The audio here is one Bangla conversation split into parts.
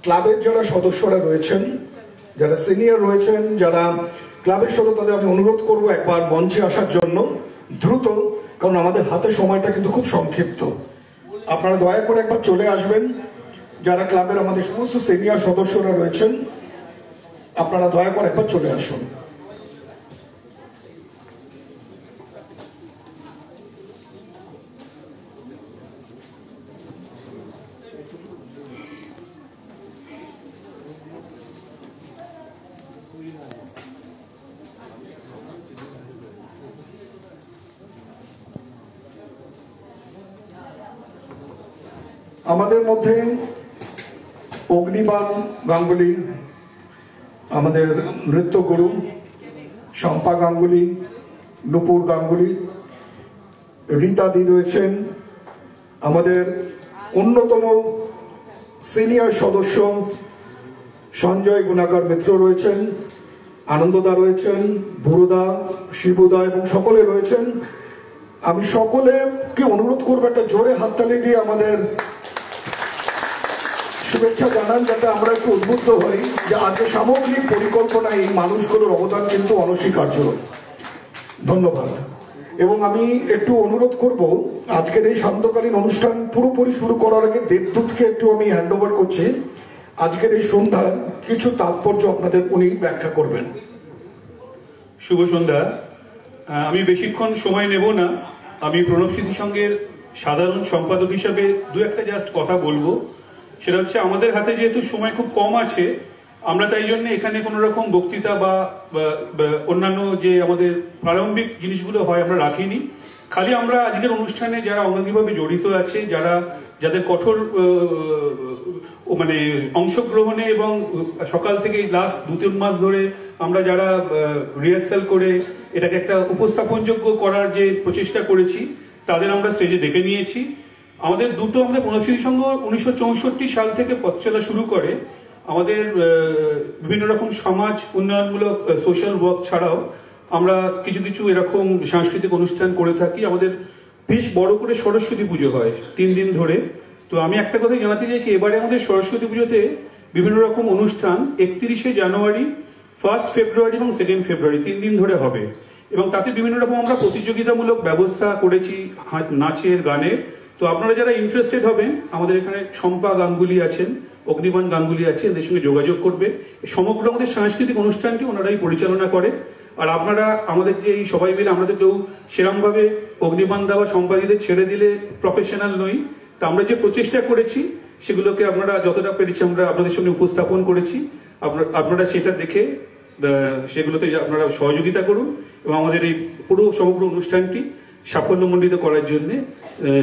ক্লাবের যারা সদস্যরা রয়েছেন, যারা সিনিয়র রয়েছেন, যারা ক্লাবের সদস্য, তাদের আমি অনুরোধ করব একবার মঞ্চে আসার জন্য দ্রুত, কারণ আমাদের হাতে সময়টা কিন্তু খুব সংক্ষিপ্ত। আপনারা দয়া করে একবার চলে আসবেন। যারা ক্লাবের আমাদের সমস্ত সিনিয়র সদস্যরা রয়েছেন, আপনারা দয়া করে একবার চলে আসুন। আমাদের মধ্যে অগ্নিবাণ গাঙ্গুলি, আমাদের নৃত্যগুরু শম্পা গাঙ্গুলি, নুপুর গাঙ্গুলি, রীতাদি রয়েছেন, আমাদের অন্যতম সিনিয়র সদস্য সঞ্জয় গুণাকর মিত্র রয়েছেন, আনন্দদা রয়েছেন, বুড়োদা, শিবুদা এবং সকলে রয়েছেন। আমি সকলেকে অনুরোধ করবো একটা জোরে হাততালি দিয়ে আমাদের শুভেচ্ছা জানান, যাতে আমরা একটু উদ্বুদ্ধ হই যে আজকে সামগ্রিক পরিকল্পনায় এই মানুষগুলোর অবদান কিন্তু অনস্বীকার্য। ধন্যবাদ। এবং আমি একটু অনুরোধ করব, আজকের এই শান্তকালীন অনুষ্ঠান পুরোপুরি শুরু করার আগে দেবদূতকে একটু আমি হ্যান্ড ওভার করছি। আজকের এই সন্ধ্যার কিছু তাৎপর্য আপনাদের উনি ব্যাখ্যা করবেন। শুভ সন্ধ্যা। আমি বেশিক্ষণ সময় নেব না। আমি প্রণব স্মৃতি সংঘের সাধারণ সম্পাদক হিসাবে দু একটা জাস্ট কথা বলবো। সেটা হচ্ছে, আমাদের হাতে যেহেতু সময় খুব কম আছে, আমরা তাই জন্য এখানে কোনো রকম বক্তৃতা বা অন্যান্য যে আমাদের প্রারম্ভিক জিনিসগুলো হয় আমরা রাখিনি। খালি আমরা আজকের অনুষ্ঠানে যারা অঙ্গাঙ্গিভাবে জড়িত আছে, যাদের কঠোর মানে অংশগ্রহণে এবং সকাল থেকে লাস্ট 2-3 মাস ধরে আমরা যারা রিহার্সাল করে এটাকে একটা উপস্থাপনযোগ্য করার যে প্রচেষ্টা করেছি, তাদের আমরা স্টেজে ডেকে নিয়েছি। আমাদের প্রণব স্মৃতি সংঘ 1964 সাল থেকে পথ চলা শুরু করে। আমাদের বিভিন্ন রকম সমাজ উন্নয়নমূলক সোশ্যাল ওয়ার্ক ছাড়াও আমরা কিছু কিছু এরকম সাংস্কৃতিক অনুষ্ঠান করে থাকি। আমাদের বেশ বড় করে সরস্বতী পুজো হয় 3 দিন ধরে। তো আমি একটা কথাই জানাতে চাইছি, এবারে আমাদের সরস্বতী পুজোতে বিভিন্ন রকম অনুষ্ঠান 31শে জানুয়ারি, 1 ফেব্রুয়ারি এবং 2 ফেব্রুয়ারি 3 দিন ধরে হবে। এবং তাতে বিভিন্ন রকম আমরা প্রতিযোগিতামূলক ব্যবস্থা করেছি, নাচের, গানের। তো আপনারা যারা ইন্টারেস্টেড হবেন, আমাদের এখানে শম্পা গাঙ্গুলি আছেন, অগ্নিবাণ গাঙ্গুলি আছে, এদের সঙ্গে যোগাযোগ করবে। সমগ্র আমাদের সাংস্কৃতিক অনুষ্ঠানটি ওনারাই পরিচালনা করে। আর আপনারা আমাদের যে এই সবাই মিলে, আমাদের কেউ সেরকমভাবে অগ্নিবাণ দা বা সম্পাদিদের ছেড়ে দিলে প্রফেশনাল নই। তা আমরা যে প্রচেষ্টা করেছি সেগুলোকে আপনারা যতটা পেরেছি আমরা আপনাদের সামনে উপস্থাপন করেছি। আপনারা সেটা দেখে সেগুলোতে আপনারা সহযোগিতা করুন এবং আমাদের এই পুরো সমগ্র অনুষ্ঠানটি সাফল্যমণ্ডিত করার জন্য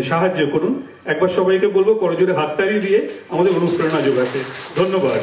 সাহায্য করুন। একবার সবাইকে বলবো করজোরে হাততালি দিয়ে আমাদের অনুপ্রেরণা যোগাতে। ধন্যবাদ।